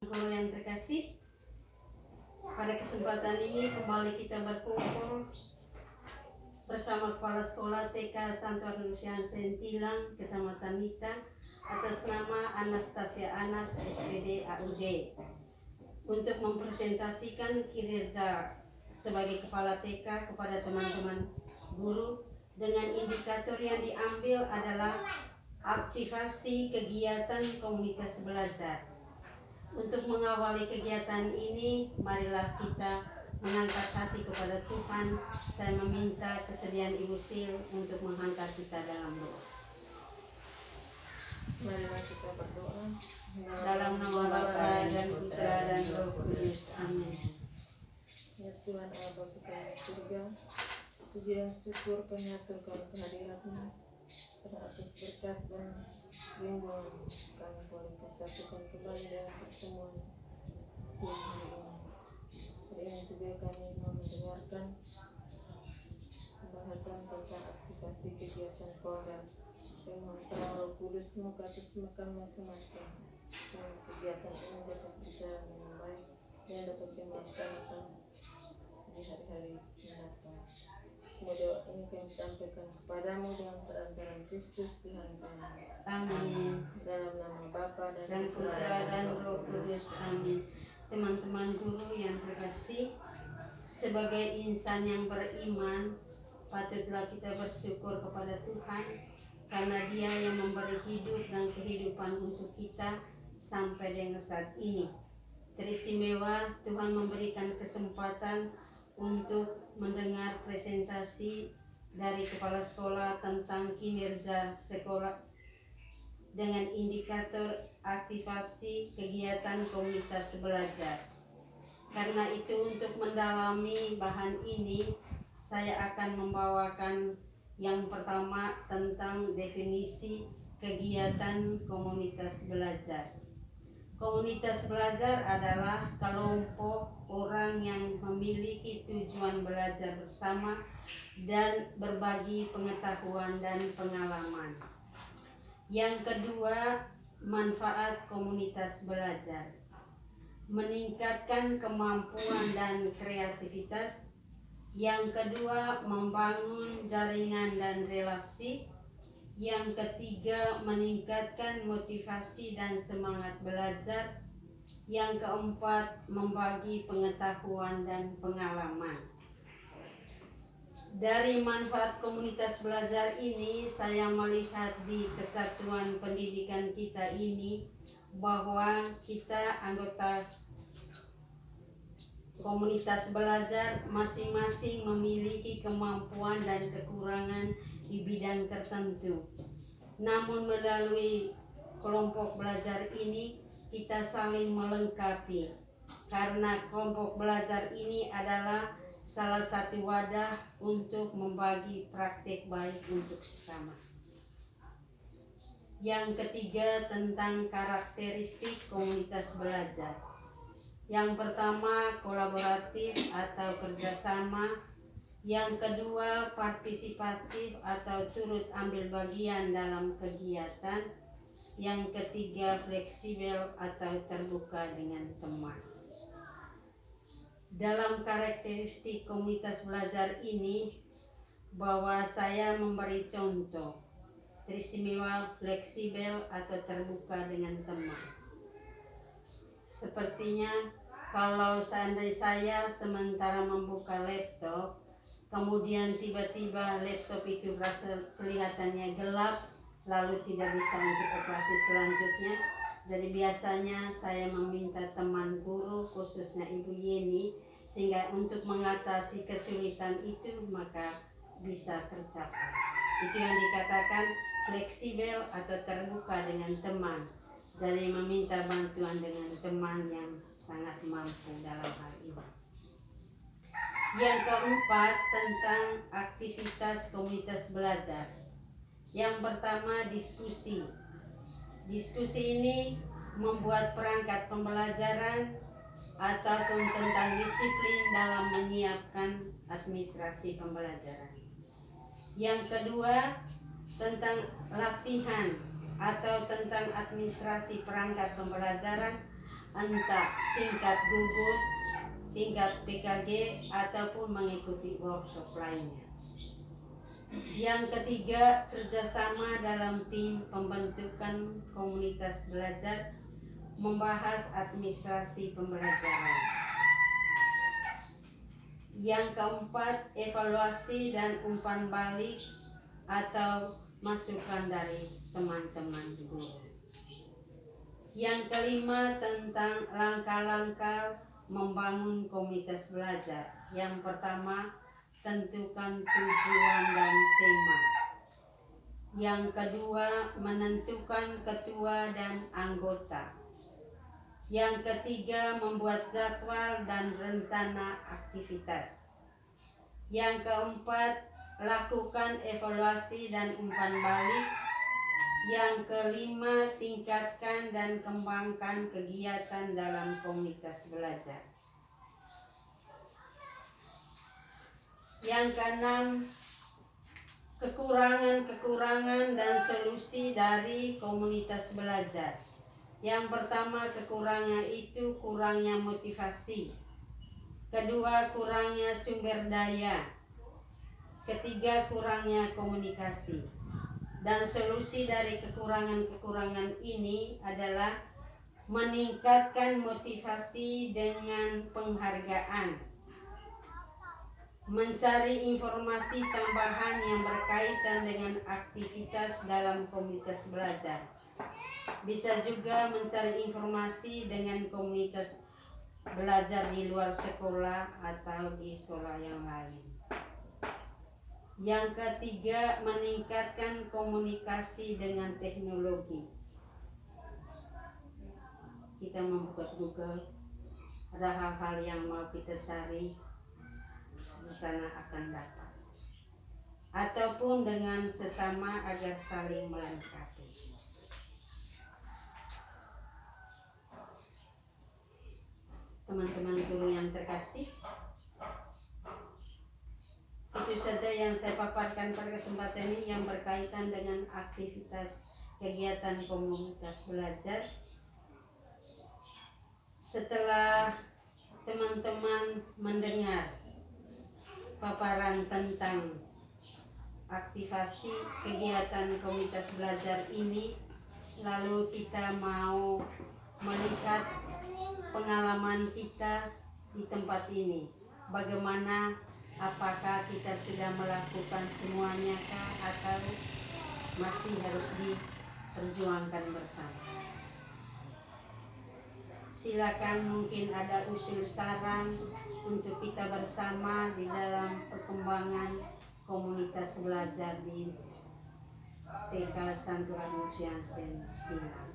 Guru yang terkasih, pada kesempatan ini kembali kita berkumpul bersama Kepala Sekolah TK Santo Anusian Sentilang, Kecamatan Nita, atas nama Anastasia Anas, SPD AUD, untuk mempresentasikan kinerja sebagai Kepala TK kepada teman-teman guru dengan indikator yang diambil adalah aktivasi kegiatan komunitas belajar. Untuk mengawali kegiatan ini, marilah kita mengangkat hati kepada Tuhan. Saya meminta kesediaan Ibu Sil untuk menghantar kita dalam doa. Marilah kita berdoa. Dalam nama Bapa dan Putra dan Roh Kudus. Amin. Ya Tuhan Allah Bapa kita yang di surga, puji dan syukur kami aturkan kehadirat-Mu karena atas berkat dan bimbingan kami boleh disatukan kembali dalam pertemuan siang hari ini. Hari ini juga kami mau mendengarkan pembahasan tentang aktivasi kegiatan program dengan terang Roh Kudus-Mu ke atas makan masing-masing, sehingga kegiatan ini dapat berjalan dengan baik dan dapat kami laksanakan di hari-hari mendatang. Semua doa ini kami sampaikan kepadamu dengan perantaraan Kristus Tuhan kami. Amin. Dalam nama Bapa Dan Putra dan Roh Kudus. Amin. Teman-teman guru yang terkasih, sebagai insan yang beriman, patutlah kita bersyukur kepada Tuhan karena Dia yang memberi hidup dan kehidupan untuk kita sampai dengan saat ini. Teristimewa Tuhan memberikan kesempatan untuk mendengar presentasi dari Kepala Sekolah tentang kinerja sekolah dengan indikator aktivasi kegiatan komunitas belajar. Karena itu, untuk mendalami bahan ini, saya akan membawakan yang pertama tentang definisi kegiatan komunitas belajar. Komunitas belajar adalah kelompok orang yang memiliki tujuan belajar bersama dan berbagi pengetahuan dan pengalaman. Yang kedua, manfaat komunitas belajar: meningkatkan kemampuan dan kreativitas. Yang kedua, membangun jaringan dan relasi. Yang ketiga, meningkatkan motivasi dan semangat belajar. Yang keempat, membagi pengetahuan dan pengalaman. Dari manfaat komunitas belajar ini, saya melihat di kesatuan pendidikan kita ini bahwa kita anggota komunitas belajar masing-masing memiliki kemampuan dan kekurangan di bidang tertentu. Namun melalui kelompok belajar ini kita saling melengkapi, karena kelompok belajar ini adalah salah satu wadah untuk membagi praktik baik untuk sesama. Yang ketiga, tentang karakteristik komunitas belajar. Yang pertama, kolaboratif atau kerjasama. Yang kedua, partisipatif atau turut ambil bagian dalam kegiatan. Yang ketiga, fleksibel atau terbuka dengan teman. Dalam karakteristik komunitas belajar ini, bahwa saya memberi contoh teristimewa fleksibel atau terbuka dengan teman. Sepertinya kalau seandainya saya sementara membuka laptop, kemudian tiba-tiba laptop itu berasa kelihatannya gelap, lalu tidak bisa untuk operasi selanjutnya. Jadi biasanya saya meminta teman guru, khususnya Ibu Yeni, sehingga untuk mengatasi kesulitan itu maka bisa tercapai. Itu yang dikatakan fleksibel atau terbuka dengan teman. Jadi meminta bantuan dengan teman yang sangat mampu dalam hal ini. Yang keempat, tentang aktivitas komunitas belajar. Yang pertama, diskusi. Diskusi ini membuat perangkat pembelajaran ataupun tentang disiplin dalam menyiapkan administrasi pembelajaran. Yang kedua, tentang latihan atau tentang administrasi perangkat pembelajaran entah tingkat gugus, tingkat PKG, ataupun mengikuti workshop lainnya. Yang ketiga, kerjasama dalam tim pembentukan komunitas belajar, membahas administrasi pembelajaran. Yang keempat, evaluasi dan umpan balik atau masukan dari teman-teman guru. Yang kelima, tentang langkah-langkah membangun komunitas belajar. Yang pertama, tentukan tujuan dan tema. Yang kedua, menentukan ketua dan anggota. Yang ketiga, membuat jadwal dan rencana aktivitas. Yang keempat, lakukan evaluasi dan umpan balik. Yang kelima, tingkatkan dan kembangkan kegiatan dalam komunitas belajar. Yang keenam, kekurangan-kekurangan dan solusi dari komunitas belajar. Yang pertama, kekurangan itu kurangnya motivasi. Kedua, kurangnya sumber daya. Ketiga, kurangnya komunikasi. Dan solusi dari kekurangan-kekurangan ini adalah meningkatkan motivasi dengan penghargaan, mencari informasi tambahan yang berkaitan dengan aktivitas dalam komunitas belajar. Bisa juga mencari informasi dengan komunitas belajar di luar sekolah atau di sekolah yang lain. Yang ketiga, meningkatkan komunikasi dengan teknologi. Kita membuka Google, ada hal-hal yang mau kita cari, di sana akan dapat. Ataupun dengan sesama agar saling melengkapi. Teman-teman guru yang terkasih, itu saja yang saya paparkan pada kesempatan ini yang berkaitan dengan aktivitas kegiatan komunitas belajar. Setelah teman-teman mendengar paparan tentang aktivasi kegiatan komunitas belajar ini, lalu kita mau melihat pengalaman kita di tempat ini. Bagaimana, apakah kita sudah melakukan semuanya kah, atau masih harus diperjuangkan bersama. Silakan, mungkin ada usul saran untuk kita bersama di dalam perkembangan komunitas belajar di TK Santo Anunciasen Tilang.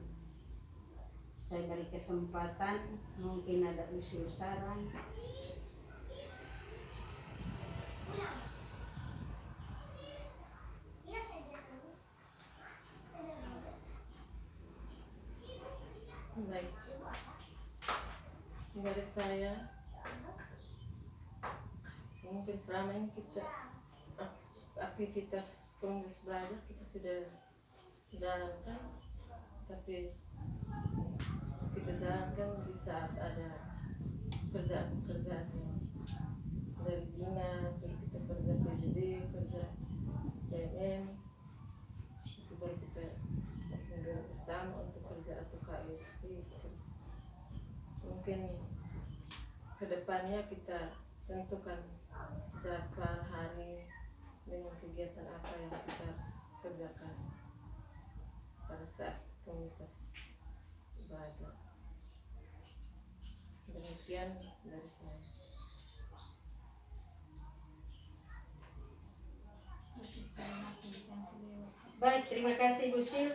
Saya beri kesempatan, mungkin ada usul saran. Baik, dari saya, mungkin selama ini kita aktivitas komunitas belajar kita sudah jalankan, tapi kita jalankan di saat ada pekerjaan-pekerjaan yang dari dinas, kita kerja PJD, kerja PNM, itu baru kita langsung bersama untuk kerja atau KSP. Mungkin kedepannya kita tentukan jadwal hari dengan kegiatan apa yang kita harus kerjakan pada saat komunitas belajar. Demikian dari saya. Baik, terima kasih Bu Sil,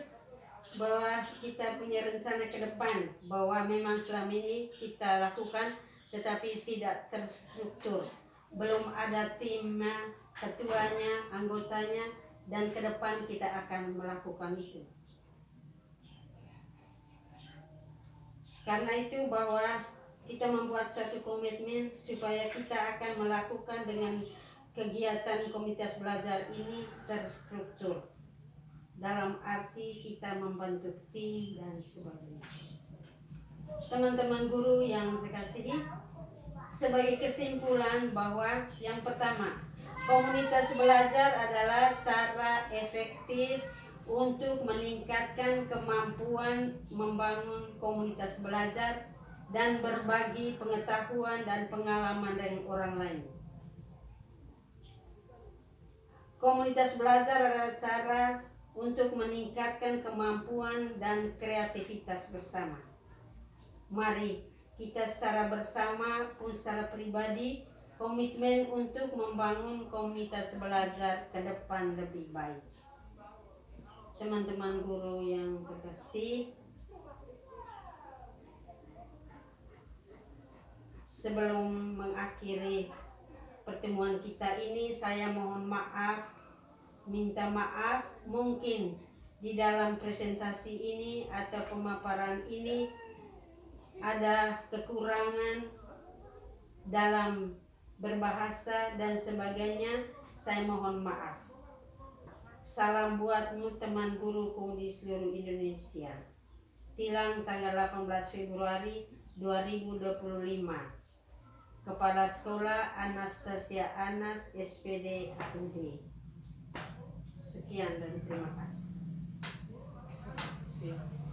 bahwa kita punya rencana ke depan, bahwa memang selama ini kita lakukan tetapi tidak terstruktur, belum ada timnya, ketuanya, anggotanya, dan ke depan kita akan melakukan itu. Karena itu bahwa kita membuat suatu komitmen supaya kita akan melakukan dengan kegiatan komunitas belajar ini terstruktur, dalam arti kita membentuk tim dan sebagainya. Teman-teman guru yang saya kasihi, sebagai kesimpulan bahwa yang pertama, komunitas belajar adalah cara efektif untuk meningkatkan kemampuan membangun komunitas belajar dan berbagi pengetahuan dan pengalaman dengan orang lain. Komunitas belajar adalah cara untuk meningkatkan kemampuan dan kreativitas bersama. Mari kita secara bersama pun secara pribadi komitmen untuk membangun komunitas belajar ke depan lebih baik. Teman-teman guru yang terkasih, sebelum mengakhiri pertemuan kita ini, saya mohon maaf, minta maaf mungkin di dalam presentasi ini atau pemaparan ini ada kekurangan dalam berbahasa dan sebagainya. Saya mohon maaf. Salam buatmu teman guruku di seluruh Indonesia. Tilang tanggal 18 Februari 2025. Kepala Sekolah Anastasia Anas, SPD AUD. Sekian dan terima kasih. Siap.